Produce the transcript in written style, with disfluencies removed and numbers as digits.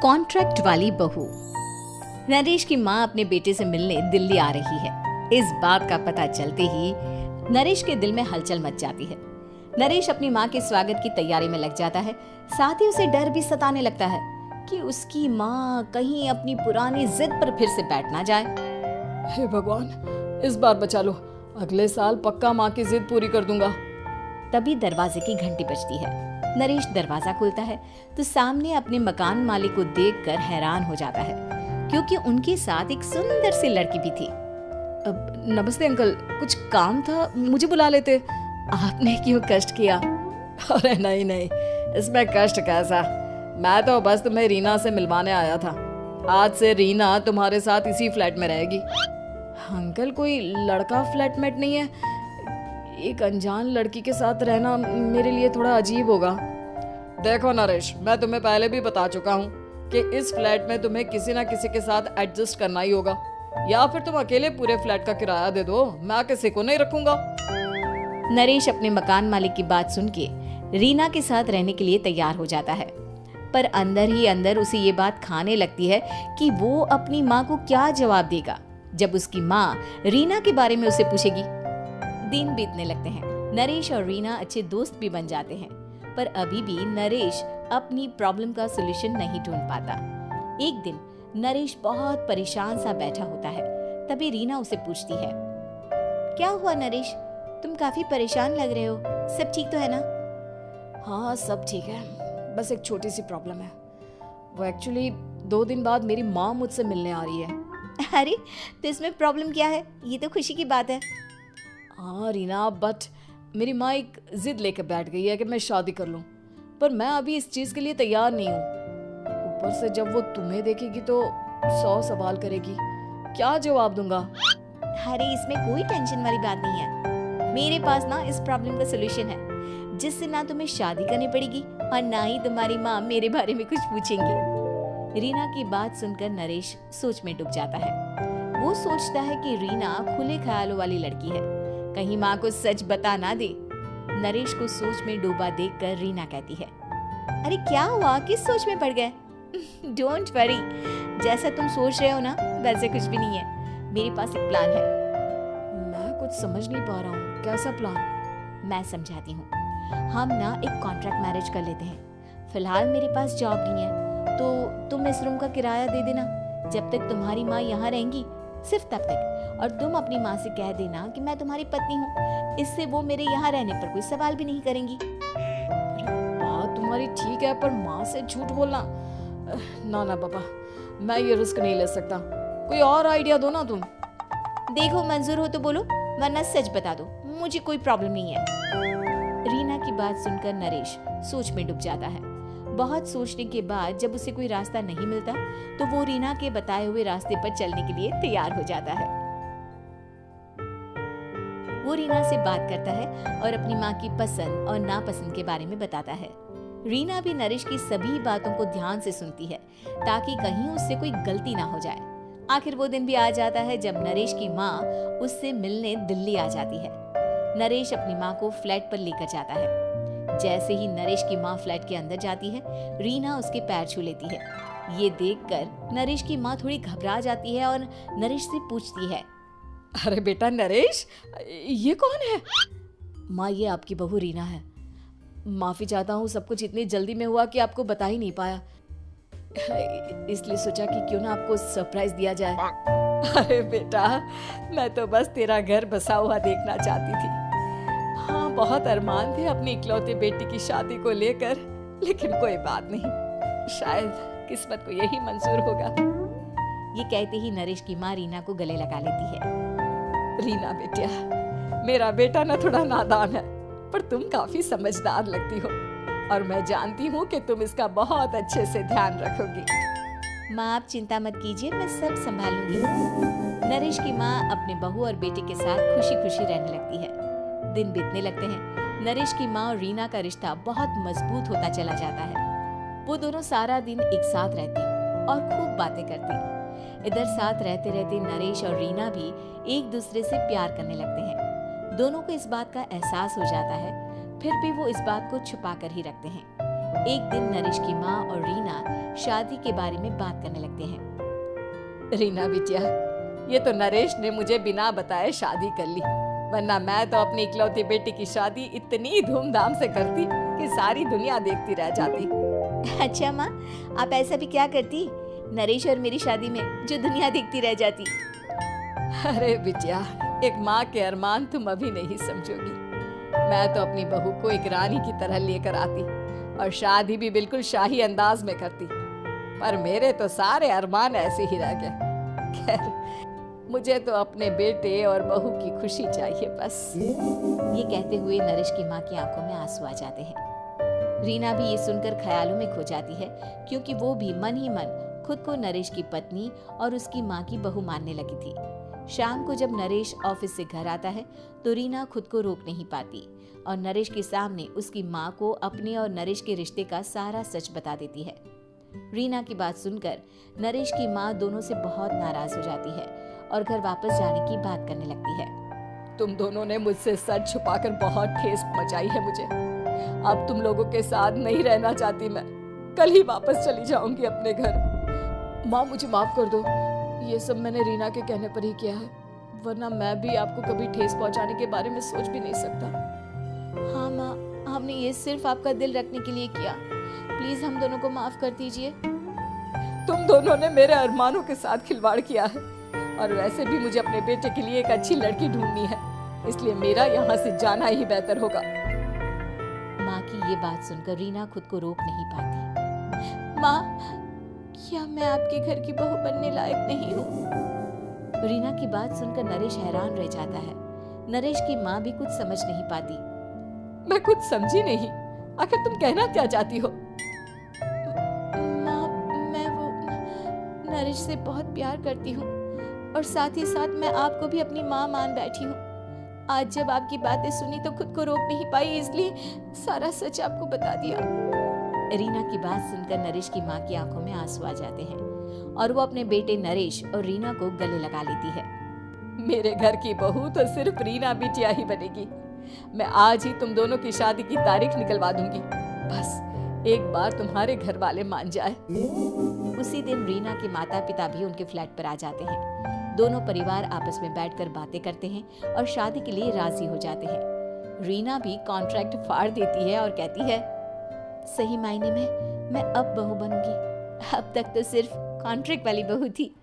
Contract वाली बहू। नरेश की माँ अपने बेटे से मिलने दिल्ली आ रही है। इस बात का पता चलते ही नरेश के दिल में हलचल मच जाती है। नरेश अपनी माँ के स्वागत की तैयारी में लग जाता है। साथ ही उसे डर भी सताने लगता है कि उसकी माँ कहीं अपनी पुरानी जिद पर फिर से बैठ ना जाए। हे भगवान, इस बार बचा लो, अगले साल पक्का माँ की जिद पूरी कर दूंगा। तभी दरवाजे की घंटी बजती है। नरेश दरवाजा खोलता है तो सामने अपने मकान मालिक को देखकर हैरान हो जाता है, क्योंकि उनके साथ एक सुंदर सी लड़की भी थी। नमस्ते अंकल, कुछ काम था, मुझे बुला लेते। आपने क्यों कष्ट किया? अरे नहीं नहीं, इसमें कष्ट कैसा, मैं तो बस तुम्हें रीना से मिलवाने आया था। आज से रीना तुम्हारे साथ इसी फ्लैट में रहेगी। अंकल, कोई लड़का फ्लैटमेट नहीं है? एक अनजान लड़की के साथ रहना मेरे लिए थोड़ा अजीब होगा। देखो नरेश, मैं तुम्हें पहले भी बता चुका हूँ कि इस फ्लैट में तुम्हें किसी ना किसी के साथ एडजस्ट करना ही होगा, या फिर तुम अकेले पूरे फ्लैट का किराया दे दो, मैं किसी को नहीं रखूंगा। नरेश अपने मकान मालिक की बात सुन के रीना के साथ रहने के लिए तैयार हो जाता है, पर अंदर ही अंदर उसे ये बात खाने लगती है कि वो अपनी माँ को क्या जवाब देगा जब उसकी माँ रीना के बारे में उसे पूछेगी। दिन बीतने लगते हैं। नरेश और रीना अच्छे दोस्त भी बन जाते हैं, पर अभी भी नरेश अपनी प्रॉब्लम का सलूशन नहीं ढूंढ पाता। एक दिन नरेश बहुत परेशान सा बैठा होता है। तभी रीना उसे पूछती है, क्या हुआ नरेश, तुम काफी परेशान लग रहे हो, सब ठीक तो है ना? हाँ सब ठीक है, बस एक छोटी सी प्रॉब्लम है। वो एक्चुअली 2 दिन बाद मेरी माँ मुझसे मिलने आ रही है। अरे तो इसमें प्रॉब्लम क्या है, ये तो खुशी की बात है। हाँ रीना, बट मेरी माँ एक जिद लेकर बैठ गई है कि मैं शादी कर लूँ, पर मैं अभी इस चीज़ के लिए तैयार नहीं हूँ। ऊपर से जब वो तुम्हें देखेगी तो 100 सवाल करेगी, क्या जवाब दूंगा? अरे इसमें कोई टेंशन वाली बात नहीं है, मेरे पास ना इस प्रॉब्लम का सलूशन है, जिससे ना तुम्हें शादी करनी पड़ेगी और ना ही तुम्हारी माँ मेरे बारे में कुछ पूछेंगी। रीना की बात सुनकर नरेश सोच में डूब जाता है। वो सोचता है कि रीना खुले ख्यालों वाली लड़की है, कहीं माँ को सच बता ना दे। नरेश को सोच में डूबा देखकर रीना कहती है, अरे क्या हुआ, किस सोच में पड़ गए? डोंट वरी, जैसा तुम सोच रहे हो ना वैसे कुछ भी नहीं है, मेरे पास एक प्लान है। मैं कुछ समझ नहीं पा रहा हूँ, कैसा प्लान? मैं समझाती हूँ। हम ना एक कॉन्ट्रैक्ट मैरिज कर लेते हैं। फिलहाल मेरे पास जॉब नहीं है, तो तुम इस रूम का किराया दे देना जब तक तुम्हारी माँ यहाँ रहेंगी, सिर्फ तब तक। और तुम अपनी माँ से कह देना कि मैं तुम्हारी पत्नी हूँ, इससे वो मेरे यहाँ रहने पर कोई सवाल भी नहीं करेंगी। बात तुम्हारी ठीक है, पर माँ से झूठ बोलना, ना ना पापा, मैं ये रिस्क नहीं ले सकता। कोई और आइडिया दो ना तुम। देखो मंजूर हो तो बोलो, वरना सच बता दो, मुझे कोई प्रॉब्लम नहीं है। रीना की बात सुनकर नरेश सोच में डूब जाता है। बहुत सोचने के बाद जब उसे कोई रास्ता नहीं मिलता तो वो रीना के बताए हुए रास्ते पर चलने के लिए तैयार हो जाता है। वो रीना से बात करता है और अपनी माँ की पसंद और नापसंद के बारे में बताता है। रीना भी नरेश की सभी बातों को ध्यान से सुनती है, ताकि कहीं उससे कोई गलती ना हो जाए। आखिर वो दिन भी आ जाता है जब नरेश की माँ उससे मिलने दिल्ली आ जाती है। नरेश अपनी माँ को फ्लैट पर लेकर जाता है। जैसे ही नरेश की माँ फ्लैट के अंदर जाती है, रीना उसके पैर छू लेती है। ये देखकर नरेश की माँ थोड़ी घबरा जाती है और नरेश से पूछती है, अरे बेटा नरेश, ये कौन है? माँ, ये आपकी बहू रीना है। माफी चाहता हूँ, सब कुछ इतनी जल्दी में हुआ कि आपको बता ही नहीं पाया, इसलिए सोचा कि क्यों ना आपको सरप्राइज दिया जाए। अरे बेटा, मैं तो बस तेरा घर बसा हुआ देखना चाहती थी। हाँ, बहुत अरमान थे अपनी इकलौते बेटी की शादी को लेकर, लेकिन कोई बात नहीं, शायद किस्मत को यही मंजूर होगा। ये कहते ही नरेश की माँ रीना को गले लगा लेती है। रीना बेटिया, मेरा बेटा ना थोड़ा नादान है, पर तुम काफी समझदार लगती हो, और मैं जानती हूँ कि तुम इसका बहुत अच्छे से ध्यान रखोगी। माँ आप चिंता मत कीजिए, मैं सब संभालूंगी। नरेश की माँ अपने बहू और बेटे के साथ खुशी खुशी रहने लगती है। दिन बीतने लगते हैं। नरेश की माँ और रीना का रिश्ता बहुत मजबूत होता चला जाता है। वो दोनों सारा दिन एक साथ रहती और खूब बातें करती। इधर साथ रहते रहते नरेश और रीना भी एक दूसरे से प्यार करने लगते हैं। दोनों को इस बात का एहसास हो जाता है, फिर भी वो इस बात को छुपा कर ही रखते हैं। एक दिन नरेश की माँ और रीना शादी के बारे में बात करने लगते हैं। रीना बिटिया, ये तो नरेश ने मुझे बिना बताए शादी कर ली, वरना मैं तो अपनी इकलौती बेटी की शादी इतनी धूमधाम से करती कि सारी दुनिया देखती रह जाती। अच्छा माँ, आप ऐसा भी क्या करती नरेश और मेरी शादी में जो दुनिया देखती रह जाती? अरे बिटिया, एक माँ के अरमान तुम अभी नहीं समझोगी। मैं तो अपनी बहू को एक रानी की तरह लेकर आती और शादी भी बिल्कुल शाही अंदाज में करती, पर मेरे तो सारे अरमान ऐसे ही रह गए। खैर, मुझे तो अपने बेटे और बहू की खुशी चाहिए बस। ये कहते हुए नरेश की माँ की आंखों में आंसू आ जाते हैं। रीना भी ये सुनकर ख्यालों में खो जाती है, क्योंकि वो भी मन ही मन खुद को नरेश की पत्नी और उसकी माँ की बहू मानने लगी थी। शाम को जब नरेश ऑफिस से घर आता है तो रीना खुद को रोक नहीं पाती और नरेश के सामने उसकी माँ को अपने और नरेश के रिश्ते का सारा सच बता देती है। रीना की बात सुनकर नरेश की माँ दोनों से बहुत नाराज हो जाती है और घर वापस जाने की बात करने लगती है। तुम दोनों ने मुझसे सच छुपाकर बहुत ठेस मचाई है मुझे। अब तुम लोगों के साथ नहीं रहना चाहती मैं, कल ही वापस चली जाऊंगी अपने घर। माँ, मुझे माफ कर दो, ये सब मैंने रीना के कहने पर ही किया है, वरना मैं भी आपको कभी ठेस पहुंचाने के बारे में सोच भी नहीं सकता। हाँ माँ, हमने ये सिर्फ आपका दिल रखने के लिए किया, प्लीज हम दोनों को माफ कर दीजिए। तुम दोनों ने मेरे अरमानों के साथ खिलवाड़ किया है, और वैसे भी मुझे अपने बेटे के लिए एक अच्छी लड़की ढूंढनी है, इसलिए मेरा यहाँ से जाना ही बेहतर होगा। माँ की ये बात सुनकर रीना खुद को रोक नहीं पाती। माँ, क्या मैं आपके घर की बहू बनने लायक नहीं हूँ? रीना की बात सुनकर नरेश हैरान रह जाता है। नरेश की माँ भी कुछ समझ नहीं पाती। मैं कुछ समझी नहीं, आखिर तुम कहना क्या चाहती हो? माँ, मैं वो नरेश से बहुत प्यार करती हूँ और साथ ही साथ मैं आपको भी अपनी माँ मान बैठी हूँ। आज जब आपकी बातें सुनी तो खुद को रोक नहीं पाई, इसलिए सारा सच आपको बता दिया। रीना की बात सुनकर नरेश की माँ की आंखों में आंसू आ जाते हैं और वो अपने बेटे नरेश और रीना को गले लगा लेती है। मेरे घर की बहू तो सिर्फ रीना बिटिया ही बनेगी। मैं आज ही तुम दोनों की शादी की तारीख निकलवा दूंगी, बस एक बार तुम्हारे घर वाले मान जाए। उसी दिन रीना के माता पिता भी उनके फ्लैट पर आ जाते हैं। दोनों परिवार आपस में बैठकर बातें करते हैं और शादी के लिए राजी हो जाते हैं। रीना भी कॉन्ट्रैक्ट फाड़ देती है और कहती है, सही मायने में मैं अब बहू बनूंगी, अब तक तो सिर्फ कॉन्ट्रैक्ट वाली बहू थी।